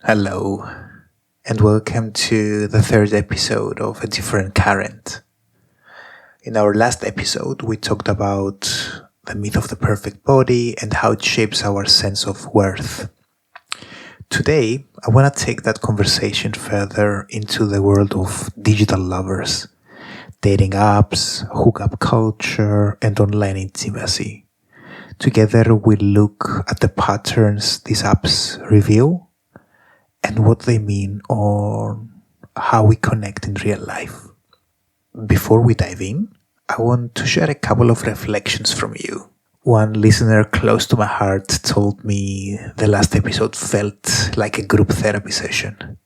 Hello, and welcome to the third episode of A Different Current. In our last episode, we talked about the myth of the perfect body and how it shapes our sense of worth. Today, I want to take that conversation further into the world of digital lovers, dating apps, hookup culture, and online intimacy. Together, we'll look at the patterns these apps reveal and what they mean on how we connect in real life. Before we dive in, I want to share a couple of reflections from you. One listener close to my heart told me the last episode felt like a group therapy session.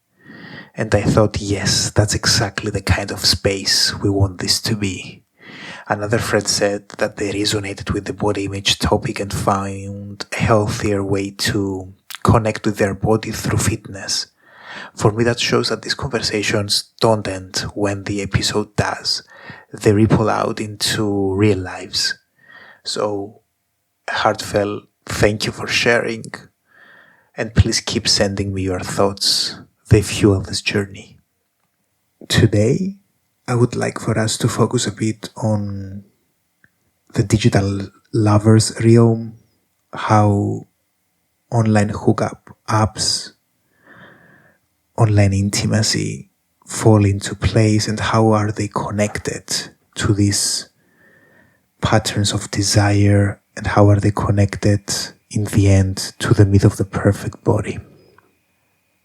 And I thought, yes, that's exactly the kind of space we want this to be. Another friend said that they resonated with the body image topic and found a healthier way to connect with their body through fitness. For me, that shows that these conversations don't end when the episode does. They ripple out into real lives. So, a heartfelt thank you for sharing, and please keep sending me your thoughts. They fuel this journey. Today, I would like for us to focus a bit on the digital lovers realm, how online hookup apps, online intimacy fall into place, and how are they connected to these patterns of desire, and how are they connected in the end to the myth of the perfect body.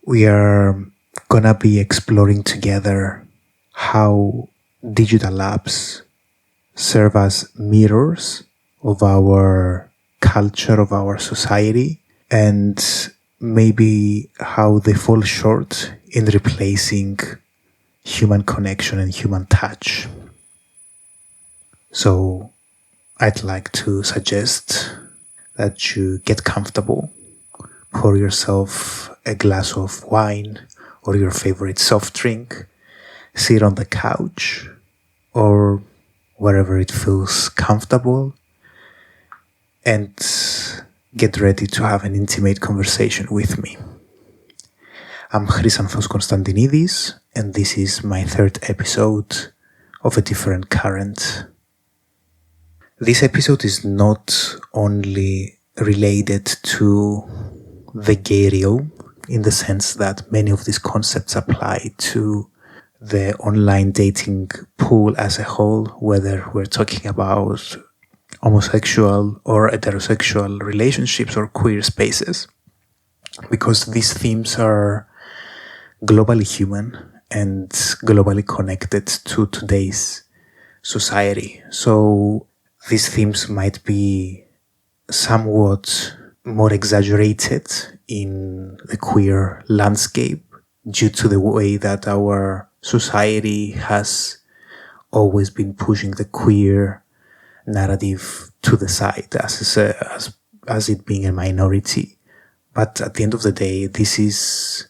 We are gonna be exploring together how digital apps serve as mirrors of our culture, of our society, and maybe how they fall short in replacing human connection and human touch. So I'd like to suggest that you get comfortable, pour yourself a glass of wine or your favorite soft drink, sit on the couch or wherever it feels comfortable, and get ready to have an intimate conversation with me. I'm Chrysanthos Konstantinidis, and this is my third episode of A Different Current. This episode is not only related to the gay realm, in the sense that many of these concepts apply to the online dating pool as a whole, whether we're talking about homosexual or heterosexual relationships or queer spaces, because these themes are globally human and globally connected to today's society. So these themes might be somewhat more exaggerated in the queer landscape due to the way that our society has always been pushing the queer narrative to the side as it being a minority. But at the end of the day, this is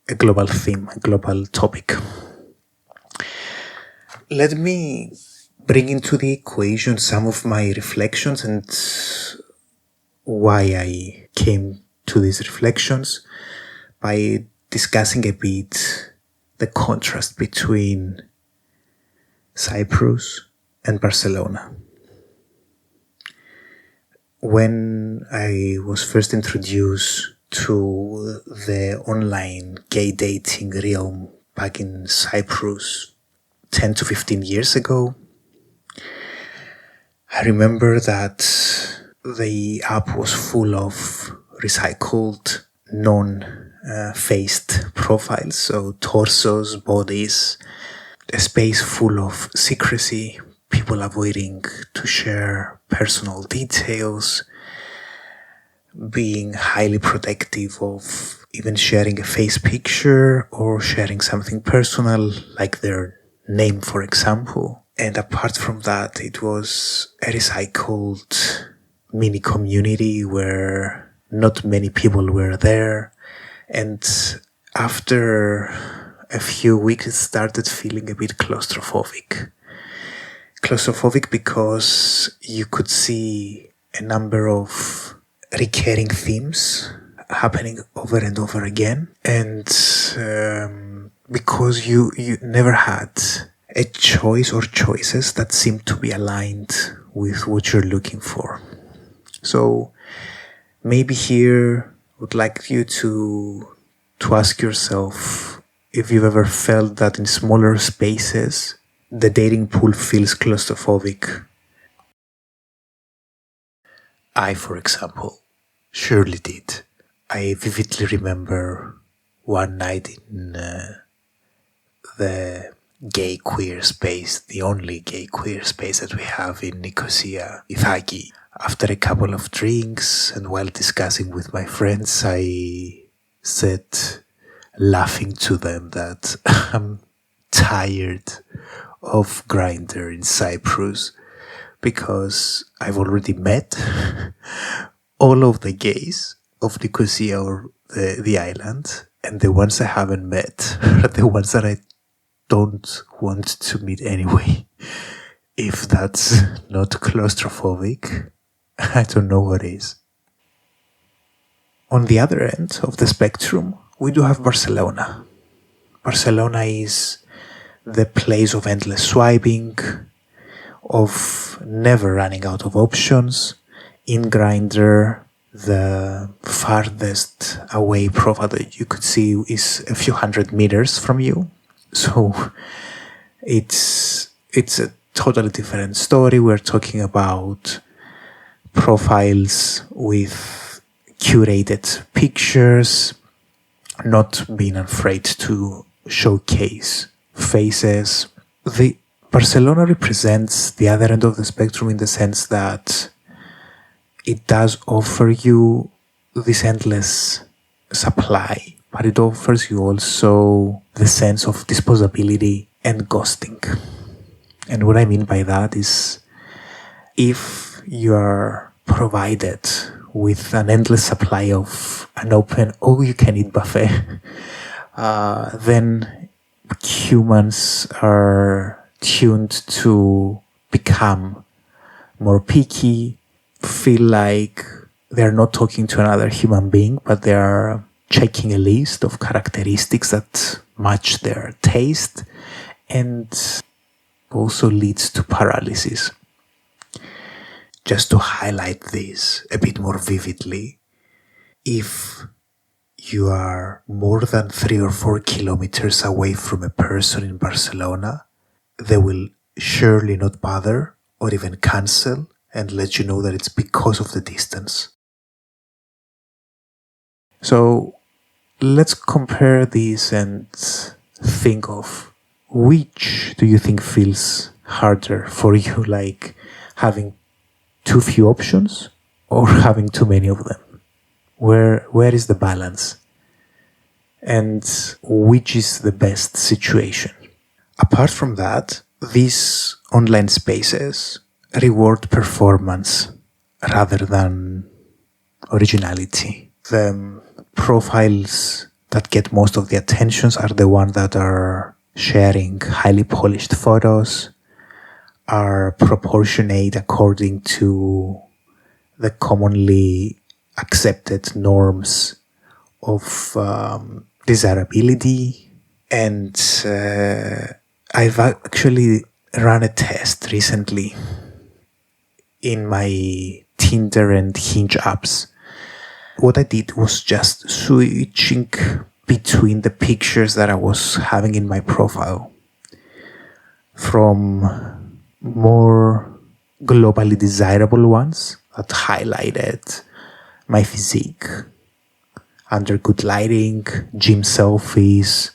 a global theme, a global topic. Let me bring into the equation some of my reflections and why I came to these reflections by discussing a bit the contrast between Cyprus and Barcelona. When I was first introduced to the online gay dating realm back in Cyprus 10 to 15 years ago, I remember that the app was full of recycled, non-faced profiles, so torsos, bodies, a space full of secrecy, people avoiding to share personal details, being highly protective of even sharing a face picture or sharing something personal like their name, for example. And apart from that, it was a recycled mini community where not many people were there. And after a few weeks, it started feeling a bit claustrophobic. Claustrophobic because you could see a number of recurring themes happening over and over again, and because you never had a choice or choices that seem to be aligned with what you're looking for. So maybe here I would like you to ask yourself if you've ever felt that in smaller spaces the dating pool feels claustrophobic. I, for example, surely did. I vividly remember one night in the gay queer space, the only gay queer space that we have in Nicosia, Ithaki. After a couple of drinks and while discussing with my friends, I said, laughing to them, that I'm tired of Grindr in Cyprus because I've already met all of the gays of Nicosia or the island, and the ones I haven't met are the ones that I don't want to meet anyway. If that's not claustrophobic, I don't know what is. On the other end of the spectrum, we do have Barcelona. Barcelona is the place of endless swiping, of never running out of options. In Grindr, the farthest away profile that you could see is a few hundred meters from you. So it's a totally different story. We're talking about profiles with curated pictures, not being afraid to showcase faces. The Barcelona represents the other end of the spectrum in the sense that it does offer you this endless supply, but it offers you also the sense of disposability and ghosting. And what I mean by that is, if you are provided with an endless supply of an open all-you-can-eat buffet, then humans are tuned to become more picky, feel like they're not talking to another human being, but they are checking a list of characteristics that match their taste, and also leads to paralysis. Just to highlight this a bit more vividly, if you are more than 3 or 4 kilometers away from a person in Barcelona, they will surely not bother or even cancel and let you know that it's because of the distance. So let's compare these and think of which do you think feels harder for you, like having too few options or having too many of them? Where is the balance? And which is the best situation? Apart from that, these online spaces reward performance rather than originality. The profiles that get most of the attentions are the ones that are sharing highly polished photos, are proportionate according to the commonly accepted norms of desirability. And I've actually run a test recently in my Tinder and Hinge apps. What I did was just switching between the pictures that I was having in my profile from more globally desirable ones that highlighted my physique under good lighting, gym selfies,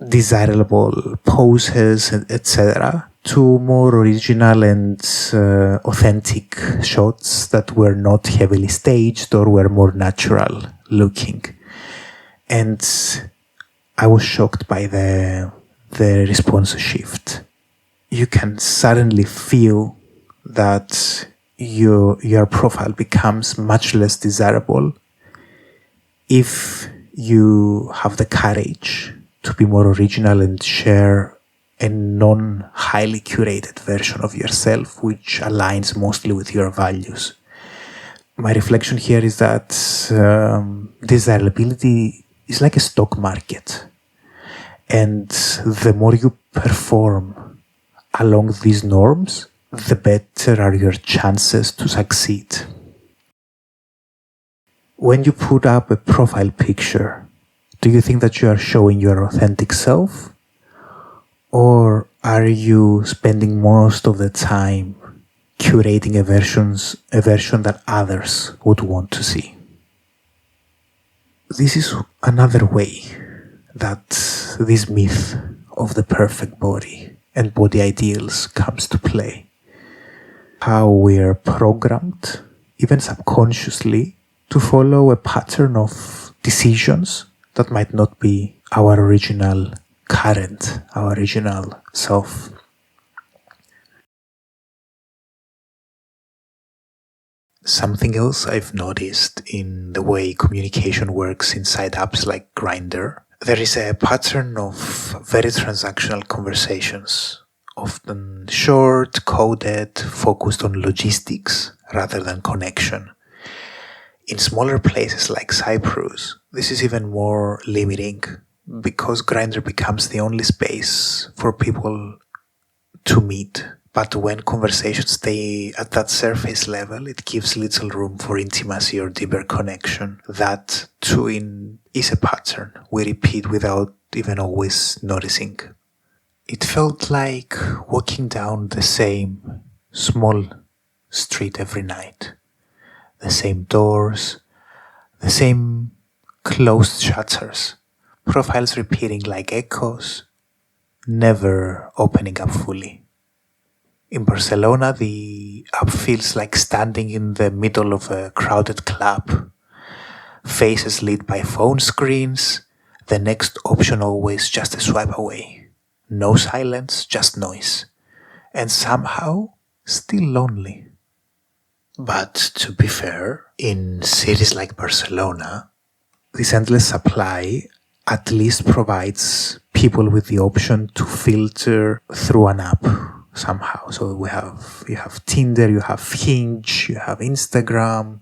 desirable poses, etc., to more original and authentic shots that were not heavily staged or were more natural looking. And I was shocked by the response shift. You can suddenly feel that your profile becomes much less desirable if you have the courage to be more original and share a non-highly curated version of yourself which aligns mostly with your values. My reflection here is that desirability is like a stock market. And the more you perform along these norms, the better are your chances to succeed. When you put up a profile picture, do you think that you are showing your authentic self? Or are you spending most of the time curating a version that others would want to see? This is another way that this myth of the perfect body and body ideals comes to play. How we're programmed, even subconsciously, to follow a pattern of decisions that might not be our original current, our original self. Something else I've noticed in the way communication works inside apps like Grindr, there is a pattern of very transactional conversations, often short, coded, focused on logistics rather than connection. In smaller places like Cyprus, this is even more limiting because Grindr becomes the only space for people to meet. But when conversations stay at that surface level, it gives little room for intimacy or deeper connection. That too is a pattern we repeat without even always noticing. It felt like walking down the same small street every night. The same doors, the same closed shutters, profiles repeating like echoes, never opening up fully. In Barcelona, the app feels like standing in the middle of a crowded club. Faces lit by phone screens, the next option always just a swipe away. No silence, just noise. And somehow, still lonely. But to be fair, in cities like Barcelona, this endless supply at least provides people with the option to filter through an app somehow. So you have Tinder, you have Hinge, you have Instagram,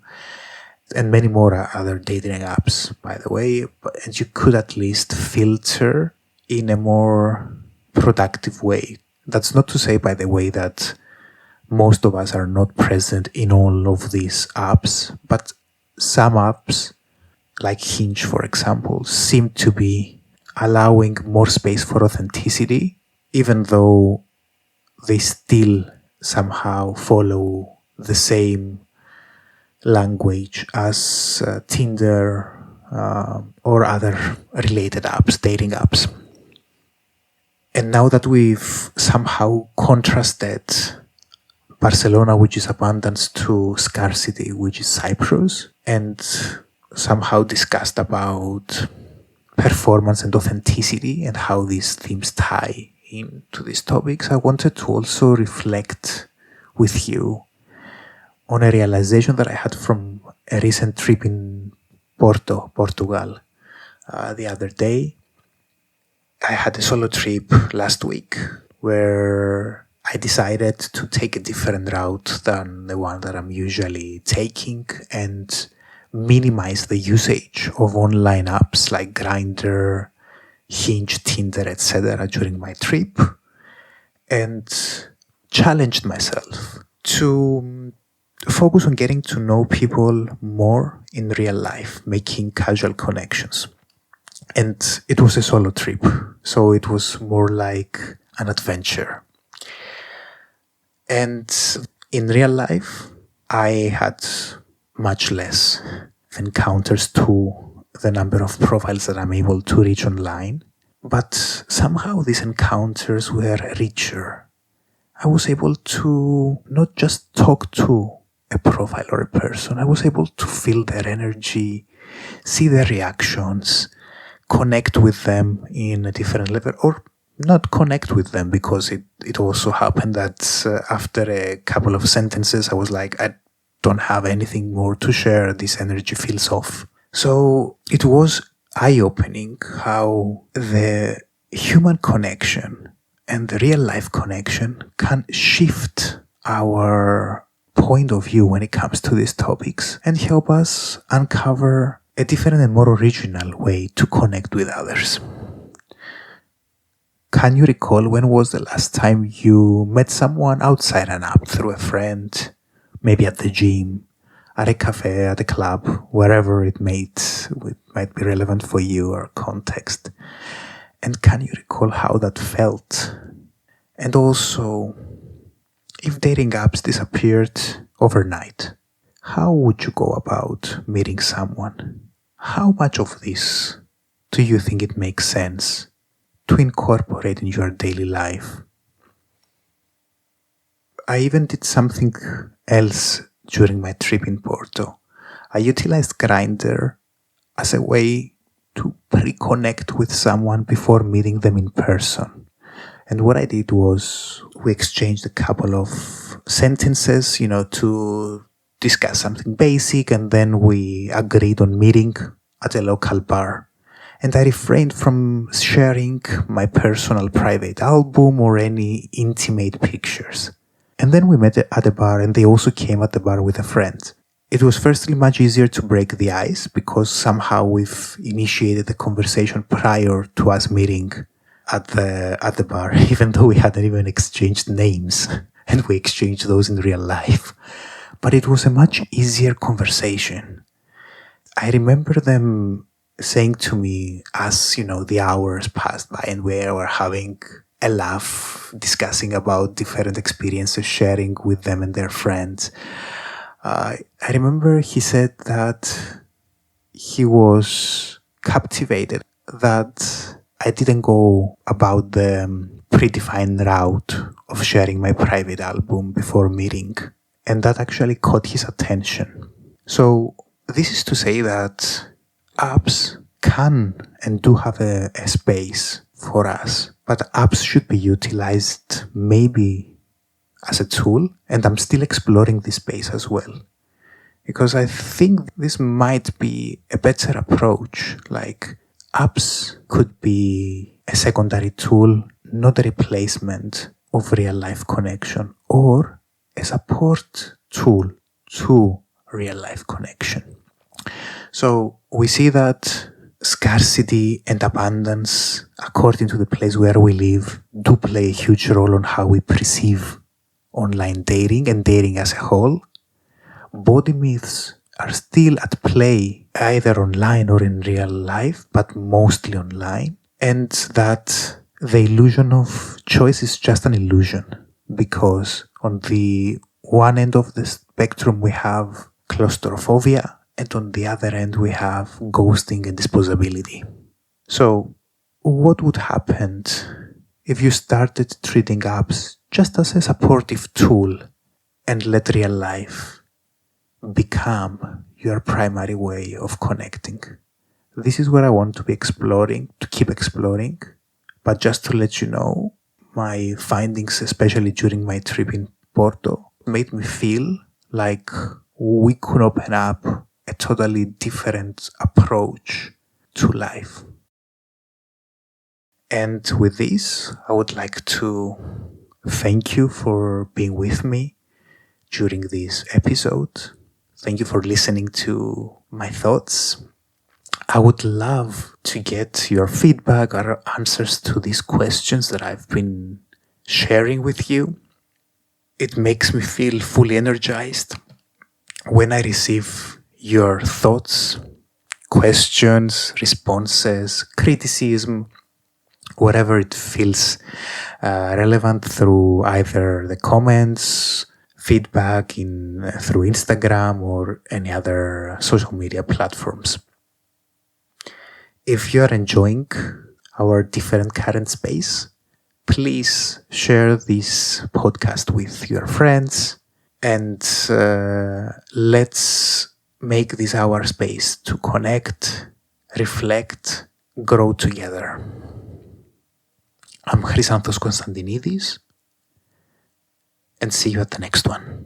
and many more other dating apps, by the way. And you could at least filter in a more productive way. That's not to say, by the way, that most of us are not present in all of these apps, but some apps, like Hinge, for example, seem to be allowing more space for authenticity, even though they still somehow follow the same language as Tinder or other related apps, dating apps. And now that we've somehow contrasted Barcelona, which is abundance, to scarcity, which is Cyprus, and somehow discussed about performance and authenticity and how these themes tie into these topics, I wanted to also reflect with you on a realization that I had from a recent trip in Porto, Portugal. The other day, I had a solo trip last week where I decided to take a different route than the one that I'm usually taking and minimize the usage of online apps like Grindr, Hinge, Tinder, etc. during my trip, and challenged myself to focus on getting to know people more in real life, making casual connections. And it was a solo trip, so it was more like an adventure. And in real life, I had much less encounters to the number of profiles that I'm able to reach online. But somehow these encounters were richer. I was able to not just talk to a profile or a person, I was able to feel their energy, see their reactions, connect with them in a different level, or not connect with them, because it also happened that after a couple of sentences I was like, I don't have anything more to share, this energy feels off. So it was eye-opening how the human connection and the real life connection can shift our point of view when it comes to these topics and help us uncover a different and more original way to connect with others. Can you recall when was the last time you met someone outside an app, through a friend, maybe at the gym, at a cafe, at a club, wherever it might be relevant for you or context? And can you recall how that felt? And also, if dating apps disappeared overnight, how would you go about meeting someone? How much of this do you think it makes sense to incorporate in your daily life? I even did something else during my trip in Porto. I utilized Grindr as a way to reconnect with someone before meeting them in person. And what I did was we exchanged a couple of sentences, to discuss something basic, and then we agreed on meeting at a local bar. And I refrained from sharing my personal private album or any intimate pictures. And then we met at a bar, and they also came at the bar with a friend. It was firstly much easier to break the ice because somehow we've initiated the conversation prior to us meeting at the bar, even though we hadn't even exchanged names, and we exchanged those in real life. But it was a much easier conversation. I remember them saying to me as, the hours passed by and we were having a laugh, discussing about different experiences, sharing with them and their friends. I remember he said that he was captivated that I didn't go about the predefined route of sharing my private album before meeting, and that actually caught his attention. So this is to say that apps can and do have a space for us, but apps should be utilized maybe as a tool, and I'm still exploring this space as well. Because I think this might be a better approach. Like, apps could be a secondary tool, not a replacement of real life connection, or a support tool to real life connection. So we see that scarcity and abundance, according to the place where we live, do play a huge role on how we perceive online dating and dating as a whole. Body myths are still at play, either online or in real life, but mostly online. And that the illusion of choice is just an illusion, because on the one end of the spectrum we have claustrophobia, and on the other end we have ghosting and disposability. So what would happen if you started treating apps just as a supportive tool and let real life become your primary way of connecting? This is what I want to be exploring, to keep exploring. But just to let you know, my findings, especially during my trip in Porto, made me feel like we could open up a totally different approach to life. And with this, I would like to thank you for being with me during this episode. Thank you for listening to my thoughts. I would love to get your feedback or answers to these questions that I've been sharing with you. It makes me feel fully energized when I receive your thoughts, questions, responses, criticism, whatever it feels relevant, through either the comments, feedback through Instagram or any other social media platforms. If you are enjoying our different current space, please share this podcast with your friends, and let's make this our space to connect, reflect, grow together. I'm Chrysanthos Konstantinidis, and see you at the next one.